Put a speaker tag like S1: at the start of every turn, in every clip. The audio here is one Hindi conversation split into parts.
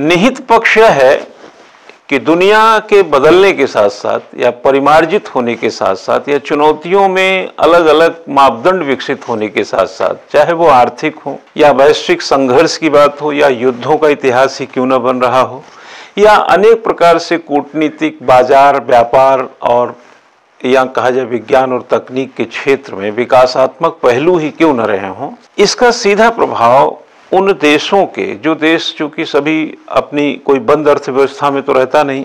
S1: निहित पक्ष है कि दुनिया के बदलने के साथ साथ या परिमार्जित होने के साथ साथ या चुनौतियों में अलग अलग मापदंड विकसित होने के साथ साथ, चाहे वो आर्थिक हो या वैश्विक संघर्ष की बात हो या युद्धों का इतिहास ही क्यों न बन रहा हो या अनेक प्रकार से कूटनीतिक, बाजार, व्यापार और या कहा जाए विज्ञान और तकनीक के क्षेत्र में विकासात्मक पहलू ही क्यों न रहे हों, इसका सीधा प्रभाव उन देशों के, जो देश चूंकि सभी अपनी कोई बंद अर्थव्यवस्था में तो रहता नहीं,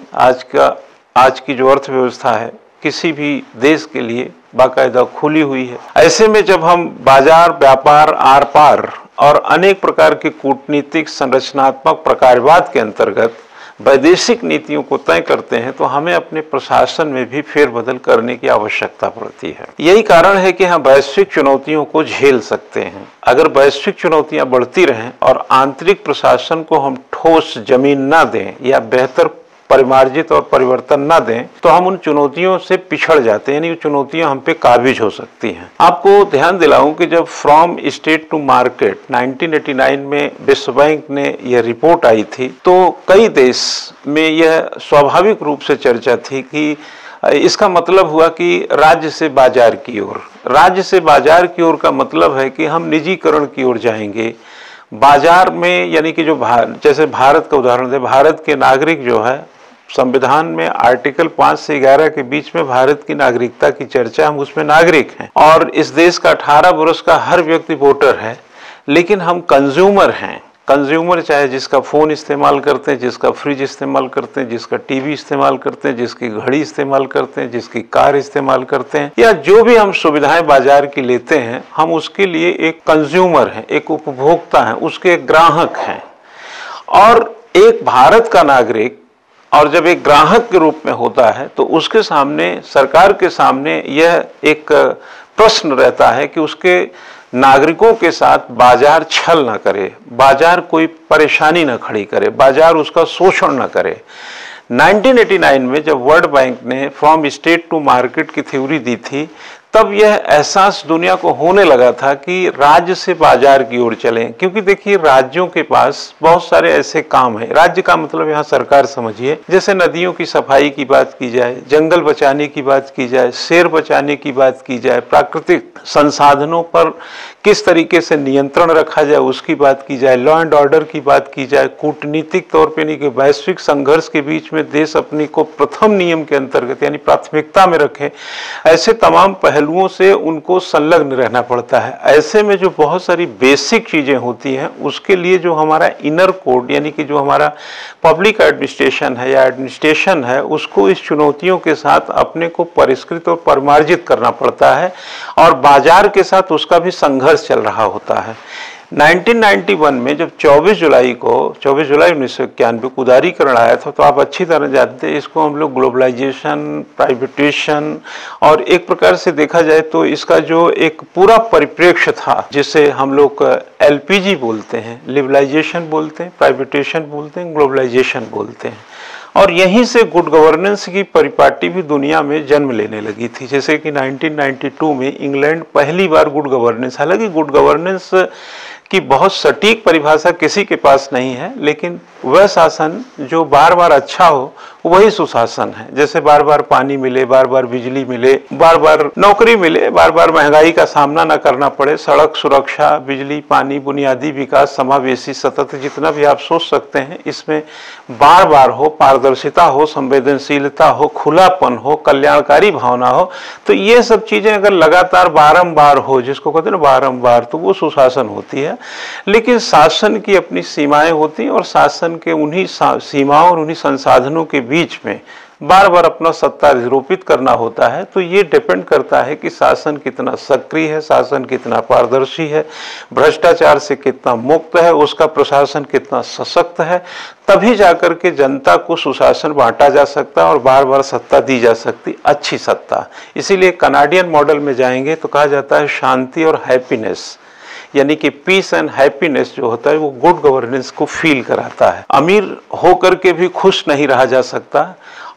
S1: आज की जो अर्थव्यवस्था है किसी भी देश के लिए बाकायदा खुली हुई है। ऐसे में जब हम बाजार, व्यापार, आर पार और अनेक प्रकार के कूटनीतिक संरचनात्मक प्रकारवाद के अंतर्गत वैदेशिक नीतियों को तय करते हैं तो हमें अपने प्रशासन में भी फेरबदल करने की आवश्यकता पड़ती है। यही कारण है कि हम वैश्विक चुनौतियों को झेल सकते हैं। अगर वैश्विक चुनौतियां बढ़ती रहें और आंतरिक प्रशासन को हम ठोस जमीन न दें या बेहतर परिमार्जित और परिवर्तन न दें तो हम उन चुनौतियों से पिछड़ जाते हैं, यानी चुनौतियां हम पे काबिज हो सकती हैं। आपको ध्यान दिलाऊं कि जब फ्रॉम स्टेट टू मार्केट 1989 में विश्व बैंक ने यह रिपोर्ट आई थी तो कई देश में यह स्वाभाविक रूप से चर्चा थी कि इसका मतलब हुआ कि राज्य से बाजार की ओर, राज्य से बाजार की ओर का मतलब है कि हम निजीकरण की ओर जाएंगे। बाजार में यानी कि जो जैसे भारत का उदाहरण दें, भारत के नागरिक जो है संविधान में आर्टिकल 5 से 11 के बीच में भारत की नागरिकता की चर्चा, हम उसमें नागरिक हैं और इस देश का 18 वर्ष का हर व्यक्ति वोटर है। लेकिन हम कंज्यूमर हैं, कंज्यूमर चाहे जिसका फ़ोन इस्तेमाल करते हैं, जिसका फ्रिज इस्तेमाल करते हैं, जिसका टीवी इस्तेमाल करते हैं, जिसकी घड़ी इस्तेमाल करते हैं, जिसकी कार इस्तेमाल करते हैं या जो भी हम सुविधाएं बाजार की लेते हैं, हम उसके लिए एक कंज्यूमर हैं, एक उपभोक्ता हैं, उसके एक ग्राहक हैं। और एक भारत का नागरिक और जब एक ग्राहक के रूप में होता है तो उसके सामने, सरकार के सामने यह एक प्रश्न रहता है कि उसके नागरिकों के साथ बाजार छल न करे, बाजार कोई परेशानी न खड़ी करे, बाजार उसका शोषण न करे। 1989 में जब वर्ल्ड बैंक ने फ्रॉम स्टेट टू मार्केट की थ्योरी दी थी तब यह एहसास दुनिया को होने लगा था कि राज्य से बाजार की ओर चलें, क्योंकि देखिए राज्यों के पास बहुत सारे ऐसे काम हैं। राज्य का मतलब यहाँ सरकार समझिए, जैसे नदियों की सफाई की बात की जाए, जंगल बचाने की बात की जाए, शेर बचाने की बात की जाए, प्राकृतिक संसाधनों पर किस तरीके से नियंत्रण रखा जाए उसकी बात की जाए, लॉ एंड ऑर्डर की बात की जाए, कूटनीतिक तौर पर यानी कि वैश्विक संघर्ष के बीच में देश अपनी को प्रथम नियम के अंतर्गत यानी प्राथमिकता में रखे, ऐसे तमाम पहलुओं से उनको संलग्न रहना पड़ता है। ऐसे में जो बहुत सारी बेसिक चीजें होती हैं उसके लिए जो हमारा इनर कोड यानी कि जो हमारा पब्लिक एडमिनिस्ट्रेशन है या एडमिनिस्ट्रेशन है उसको इस चुनौतियों के साथ अपने को परिष्कृत और परिमार्जित करना पड़ता है और बाजार के साथ उसका भी संघर्ष चल रहा होता है। 1991 में जब 24 जुलाई 1991 को उदारीकरण आया था तो आप अच्छी तरह जानते हैं इसको हम लोग ग्लोबलाइजेशन, प्राइवेटाइजेशन और एक प्रकार से देखा जाए तो इसका जो एक पूरा परिप्रेक्ष्य था जिसे हम लोग LPG बोलते हैं, लिबरलाइजेशन बोलते हैं, प्राइवेटाइजेशन बोलते हैं, ग्लोबलाइजेशन बोलते हैं। और यहीं से गुड गवर्नेंस की परिपाटी भी दुनिया में जन्म लेने लगी थी। जैसे कि 1992 में इंग्लैंड पहली बार गुड गवर्नेंस, हालांकि गुड गवर्नेंस की बहुत सटीक परिभाषा किसी के पास नहीं है, लेकिन वह शासन जो बार बार अच्छा हो वही सुशासन है। जैसे बार बार पानी मिले, बार बार बिजली मिले, बार बार नौकरी मिले, बार बार महंगाई का सामना न करना पड़े, सड़क सुरक्षा, बिजली, पानी, बुनियादी विकास, समावेशी, सतत, जितना भी आप सोच सकते हैं इसमें बार बार हो, पारदर्शिता हो, संवेदनशीलता हो, खुलापन हो, कल्याणकारी भावना हो। तो ये सब चीजें अगर लगातार बारंबार हो, जिसको कहते हैं ना बारंबार, तो वो सुशासन होती है। लेकिन शासन की अपनी सीमाएं होती हैं और शासन के उन्हीं सीमाओं और उन्हीं संसाधनों के बीच में बार बार अपना सत्ता अधिरोपित करना होता है। तो ये डिपेंड करता है कि शासन कितना सक्रिय है, शासन कितना पारदर्शी है, भ्रष्टाचार से कितना मुक्त है, उसका प्रशासन कितना सशक्त है, तभी जाकर के जनता को सुशासन बांटा जा सकता है और बार बार सत्ता दी जा सकती, अच्छी सत्ता। इसीलिए कनाडियन मॉडल में जाएंगे तो कहा जाता है शांति और हैप्पीनेस, यानी कि पीस एंड हैप्पीनेस जो होता है वो गुड गवर्नेंस को फील कराता है। अमीर होकर के भी खुश नहीं रहा जा सकता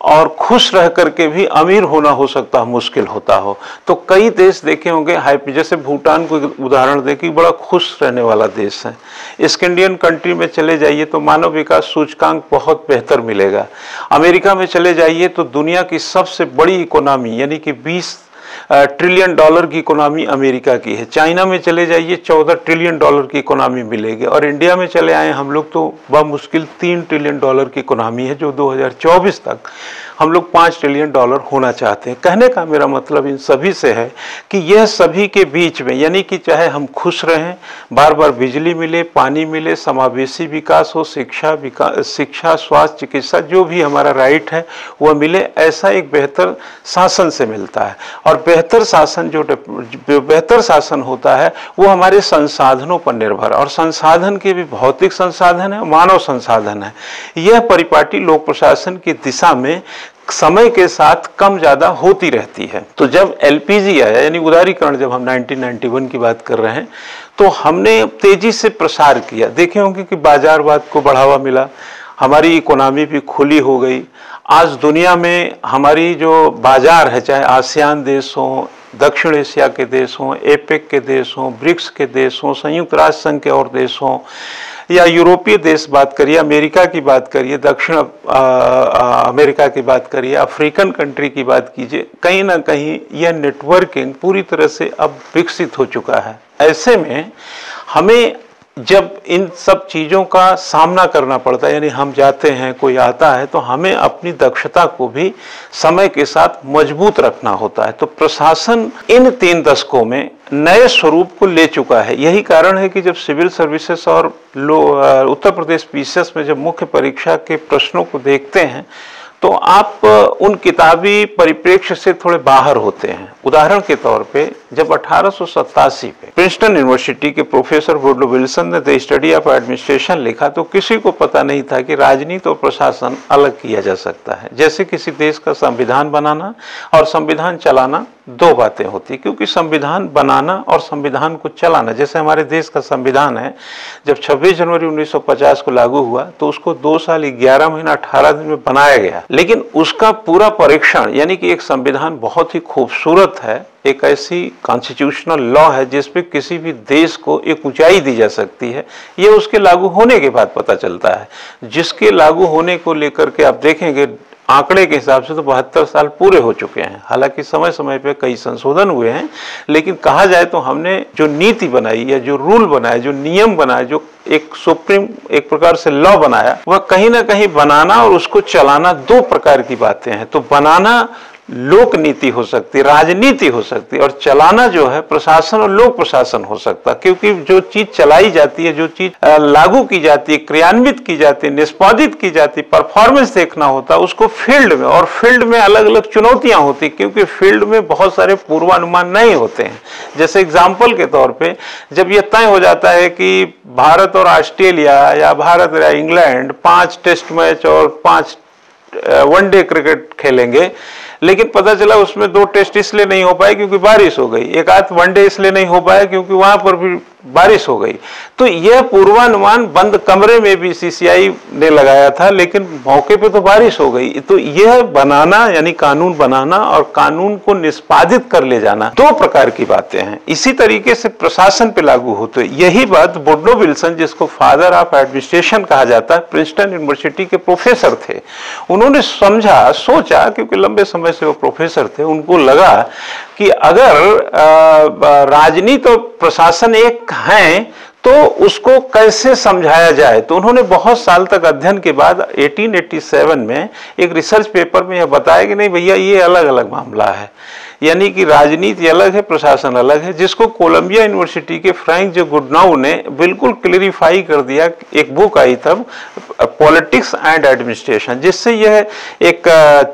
S1: और खुश रह करके भी अमीर होना हो सकता है मुश्किल होता हो। तो कई देश देखे होंगे जैसे भूटान को उदाहरण दें कि बड़ा खुश रहने वाला देश है। स्कैंडिनेवियन कंट्री में चले जाइए तो मानव विकास सूचकांक बहुत बेहतर मिलेगा। अमेरिका में चले जाइए तो दुनिया की सबसे बड़ी इकोनॉमी यानी कि 20 ट्रिलियन डॉलर की इकोनॉमी अमेरिका की है। चाइना में चले जाइए 14 ट्रिलियन डॉलर की इकोनॉमी मिलेगी, और इंडिया में चले आए हम लोग तो बमुश्किल 3 ट्रिलियन डॉलर की इकोनॉमी है, जो 2024 तक हम लोग 5 ट्रिलियन डॉलर होना चाहते हैं। कहने का मेरा मतलब इन सभी से है कि यह सभी के बीच में, यानी कि चाहे हम खुश रहें, बार बार बिजली मिले, पानी मिले, समावेशी विकास हो, शिक्षा, स्वास्थ्य, चिकित्सा, जो भी हमारा राइट है वह मिले, ऐसा एक बेहतर शासन से मिलता है। और बेहतर शासन जो बेहतर शासन होता है वो हमारे संसाधनों पर निर्भर है, और संसाधन के भी भौतिक संसाधन है, मानव संसाधन है। यह परिपाटी लोक प्रशासन की दिशा में समय के साथ कम ज्यादा होती रहती है। तो जब एलपीजी आया, यानी उदारीकरण, जब हम 1991 की बात कर रहे हैं, तो हमने तेजी से प्रसार किया। देखे होंगे कि बाजारवाद को बढ़ावा मिला, हमारी इकोनॉमी भी खुली हो गई। आज दुनिया में हमारी जो बाजार है, चाहे आसियान देश हों, दक्षिण एशिया के देश हों, एपेक के देश हों, ब्रिक्स के देश हों, संयुक्त राष्ट्र संघ के और देश हों, या यूरोपीय देश बात करिए, अमेरिका की बात करिए, दक्षिण अमेरिका की बात करिए, अफ्रीकन कंट्री की बात कीजिए, कहीं ना कहीं यह नेटवर्किंग पूरी तरह से अब विकसित हो चुका है। ऐसे में हमें जब इन सब चीज़ों का सामना करना पड़ता है, यानी हम जाते हैं, कोई आता है, तो हमें अपनी दक्षता को भी समय के साथ मजबूत रखना होता है। तो प्रशासन इन 3 दशकों में नए स्वरूप को ले चुका है। यही कारण है कि जब सिविल सर्विसेज और उत्तर प्रदेश पीसीएस में जब मुख्य परीक्षा के प्रश्नों को देखते हैं तो आप उन किताबी परिप्रेक्ष्य से थोड़े बाहर होते हैं। उदाहरण के तौर पे जब 1887 में प्रिंसटन यूनिवर्सिटी के प्रोफेसर वुडरो विल्सन ने द स्टडी ऑफ एडमिनिस्ट्रेशन लिखा, तो किसी को पता नहीं था कि राजनीति और प्रशासन अलग किया जा सकता है। जैसे किसी देश का संविधान बनाना और संविधान चलाना 2 बातें होती, क्योंकि संविधान बनाना और संविधान को चलाना, जैसे हमारे देश का संविधान है, जब 26 जनवरी 1950 को लागू हुआ तो उसको 2 साल 11 महीना 18 दिन में बनाया गया, लेकिन उसका पूरा परीक्षण, यानी कि एक संविधान बहुत ही खूबसूरत है, एक ऐसी कॉन्स्टिट्यूशनल लॉ है जिसपे किसी भी देश को एक ऊंचाई दी जा सकती है, ये उसके लागू होने के बाद पता चलता है। जिसके लागू होने को लेकर के आप देखेंगे आंकड़े के हिसाब से तो 72 साल पूरे हो चुके हैं। हालांकि समय समय पे कई संशोधन हुए हैं, लेकिन कहा जाए तो हमने जो नीति बनाई या जो रूल बनाए, जो नियम बनाए, जो एक सुप्रीम एक प्रकार से लॉ बनाया, वह कहीं ना कहीं बनाना और उसको चलाना 2 प्रकार की बातें हैं। तो बनाना लोक नीति हो सकती, राजनीति हो सकती, और चलाना जो है प्रशासन और लोक प्रशासन हो सकता, क्योंकि जो चीज चलाई जाती है, जो चीज लागू की जाती है, क्रियान्वित की जाती है, निष्पादित की जाती है, परफॉर्मेंस देखना होता है उसको फील्ड में, और फील्ड में अलग अलग चुनौतियां होती, क्योंकि फील्ड में बहुत सारे पूर्वानुमान नहीं होते हैं। जैसे एग्जाम्पल के तौर पर जब यह तय हो जाता है कि भारत और ऑस्ट्रेलिया या भारत या इंग्लैंड 5 टेस्ट मैच और 5 वनडे क्रिकेट खेलेंगे, लेकिन पता चला उसमें 2 टेस्ट इसलिए नहीं हो पाए क्योंकि बारिश हो गई, एक आध वनडे इसलिए नहीं हो पाया क्योंकि वहां पर भी बारिश हो गई। तो यह पूर्वानुमान बंद कमरे में भी सीसीआई ने लगाया था, लेकिन मौके पे तो बारिश हो गई। तो यह बनाना, यानी कानून बनाना और कानून को निष्पादित कर ले जाना, 2 प्रकार की बातें हैं। इसी तरीके से प्रशासन पे लागू होते, यही बात वुडरो विल्सन, जिसको फादर ऑफ एडमिनिस्ट्रेशन कहा जाता है, प्रिंसटन यूनिवर्सिटी के प्रोफेसर थे। उन्होंने सोचा, क्योंकि लंबे समय से वो प्रोफेसर थे, उनको लगा कि अगर राजनीति और प्रशासन एक हैं तो उसको कैसे समझाया जाए। तो उन्होंने बहुत साल तक अध्ययन के बाद 1887 में एक रिसर्च पेपर में यह बताया कि नहीं भैया, ये अलग अलग मामला है, यानी कि राजनीति अलग है, प्रशासन अलग है, जिसको कोलंबिया यूनिवर्सिटी के फ्रैंक जे गुडनाउ ने बिल्कुल क्लियरिफाई कर दिया। एक बुक आई तब, पॉलिटिक्स एंड एडमिनिस्ट्रेशन, जिससे यह एक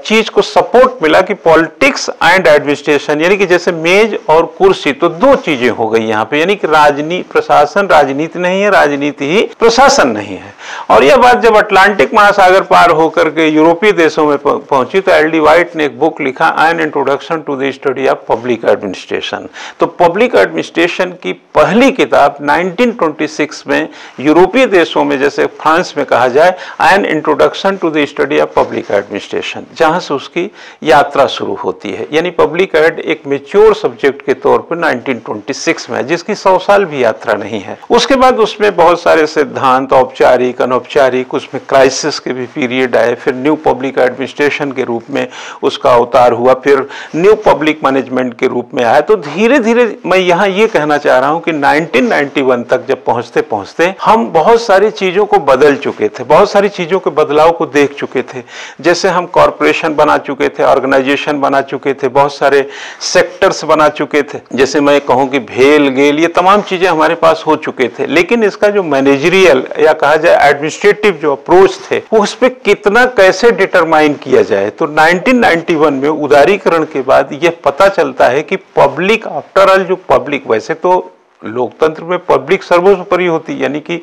S1: चीज को सपोर्ट मिला कि पॉलिटिक्स एंड एडमिनिस्ट्रेशन, यानी कि जैसे मेज और कुर्सी, तो 2 चीजें हो गई यहाँ पे, यानी कि प्रशासन राजनीति नहीं है, राजनीति ही प्रशासन नहीं है। और यह बात जब अटलांटिक महासागर पार होकर के यूरोपीय देशों में पहुंची तो एल डी वाइट ने एक बुक लिखा, an introduction to the study of public administration. तो पब्लिक एडमिनिस्ट्रेशन की पहली किताब 1926 में यूरोपीय देशों में, जैसे फ्रांस में कहा जाए an introduction to the study of public administration, जहां से उसकी यात्रा शुरू होती है। यानी पब्लिक एड एक मेच्योर सब्जेक्ट के तौर पर 1926 में, जिसकी 100 साल भी यात्रा नहीं है। उसके बाद उसमें बहुत सारे सिद्धांत, औपचारिक, अनौपचारिक, उसमें क्राइसिस के भी पीरियड आए, फिर न्यू पब्लिक एडमिनिस्ट्रेशन के रूप में उसका अवतार हुआ, फिर न्यू पब्लिक मैनेजमेंट के रूप में आया। तो धीरे धीरे मैं यहाँ ये कहना चाह रहा हूँ कि 1991 तक जब पहुँचते पहुँचते हम बहुत सारी चीज़ों को बदल चुके थे, बहुत सारी चीज़ों के बदलाव को देख चुके थे। जैसे हम कॉरपोरेशन बना चुके थे, ऑर्गेनाइजेशन बना चुके थे, बहुत सारे सेक्टर्स बना चुके थे। जैसे मैं कहूँ कि भेल गेल, ये तमाम चीज़ें हमारे पास हो चुके थे। लेकिन इसका जो मैनेजरियल या कहा जाए एडमिनिस्ट्रेटिव जो अप्रोच थे, वो उस पर कितना कैसे डिटरमाइन किया जाए। तो 1991 में उदारीकरण के बाद यह पता चलता है कि पब्लिक, आफ्टर ऑल जो पब्लिक, वैसे तो लोकतंत्र में पब्लिक सर्वोपरि होती है, यानी कि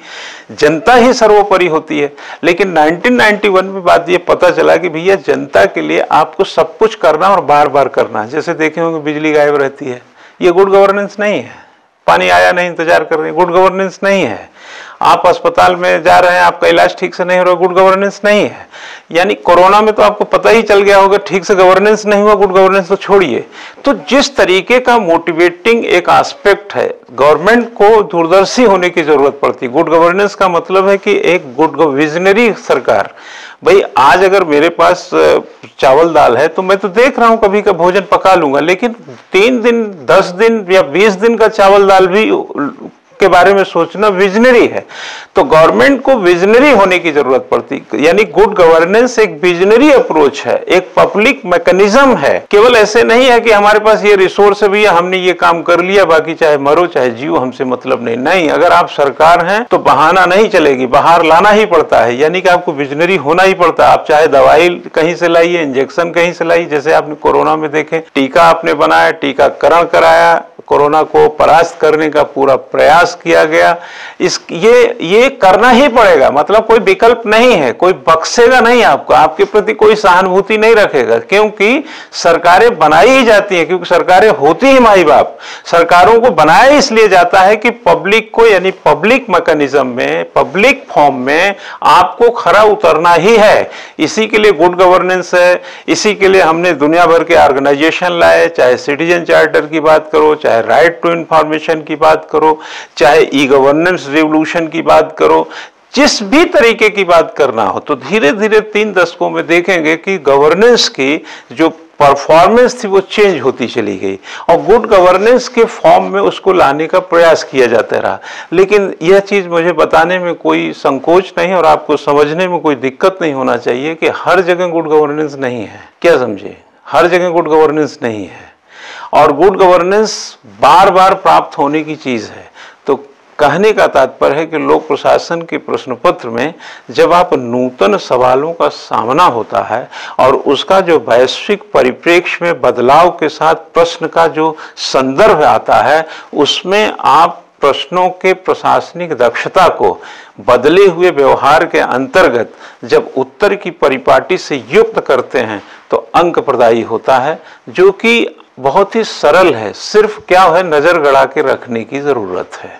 S1: जनता ही सर्वोपरि होती है। लेकिन 1991 में बात ये पता चला कि भैया जनता के लिए आपको सब कुछ करना और बार बार करना। जैसे देखे होंगे बिजली गायब रहती है, ये गुड गवर्नेंस नहीं है। पानी आया नहीं, इंतजार कर रहे हैं, गुड गवर्नेंस नहीं है। आप अस्पताल में जा रहे हैं, आपका इलाज ठीक से नहीं हो रहा, गुड गवर्नेंस नहीं है। यानी कोरोना में तो आपको पता ही चल गया होगा, ठीक से गवर्नेंस नहीं हुआ, गुड गवर्नेंस तो छोड़िए। तो जिस तरीके का मोटिवेटिंग एक एस्पेक्ट है, गवर्नमेंट को दूरदर्शी होने की जरूरत पड़ती है। गुड गवर्नेंस का मतलब है कि एक गुड विजनरी सरकार। भाई आज अगर मेरे पास चावल दाल है तो मैं तो देख रहा हूं कभी का भोजन पका लूंगा, लेकिन 3 दिन, 10 दिन या 20 दिन का चावल दाल भी के बारे में सोचना विजनरी है। तो गवर्नमेंट को विजनरी होने की जरूरत पड़ती, यानी गुड गवर्नेंस एक विजनरी अप्रोच है, एक पब्लिक मैकेनिज्म है। केवल ऐसे नहीं है कि हमारे पास ये रिसोर्स है भैया, हमने ये काम कर लिया, बाकी चाहे मरो चाहे जियो, हमसे मतलब नहीं। नहीं, अगर आप सरकार हैं तो बहाना नहीं चलेगी, बाहर लाना ही पड़ता है। यानी कि आपको विजनरी होना ही पड़ता है। आप चाहे दवाई कहीं से लाइए, इंजेक्शन कहीं से लाइए। जैसे आपने कोरोना में देखे, टीका आपने बनाया, टीकाकरण कराया, कोरोना को परास्त करने का पूरा प्रयास किया गया। ये करना ही पड़ेगा, मतलब कोई विकल्प नहीं है, कोई बख्शेगा नहीं आपको, आपके प्रति कोई सहानुभूति नहीं रखेगा, क्योंकि सरकारें बनाई ही जाती हैं, क्योंकि सरकारें होती ही माई बाप। सरकारों को बनाया इसलिए जाता है कि पब्लिक को, यानी पब्लिक मैकेनिज्म में, पब्लिक फॉर्म में आपको खरा उतरना ही है। इसी के लिए गुड गवर्नेंस है, इसी के लिए हमने दुनिया भर के ऑर्गेनाइजेशन लाए, चाहे सिटीजन चार्टर की बात करो, चाहे राइट टू इंफॉर्मेशन की बात करो, चाहे ई गवर्नेंस रिवोल्यूशन की बात करो, जिस भी तरीके की बात करना हो। तो धीरे धीरे 3 दशकों में देखेंगे कि गवर्नेंस की जो परफॉर्मेंस थी वो चेंज होती चली गई और गुड गवर्नेंस के फॉर्म में उसको लाने का प्रयास किया जाता रहा। लेकिन यह चीज़ मुझे बताने में कोई संकोच नहीं और आपको समझने में कोई दिक्कत नहीं होना चाहिए कि हर जगह गुड गवर्नेंस नहीं है। क्या समझे? हर जगह गुड गवर्नेंस नहीं है और गुड गवर्नेंस बार बार प्राप्त होने की चीज़ है। तो कहने का तात्पर्य है कि लोक प्रशासन के प्रश्न पत्र में जब आप नूतन सवालों का सामना होता है और उसका जो वैश्विक परिप्रेक्ष्य में बदलाव के साथ प्रश्न का जो संदर्भ आता है, उसमें आप प्रश्नों के प्रशासनिक दक्षता को बदले हुए व्यवहार के अंतर्गत जब उत्तर की परिपाटी से युक्त करते हैं तो अंक प्रदायी होता है, जो कि बहुत ही सरल है। सिर्फ क्या है, नजर गड़ा के रखने की जरूरत है।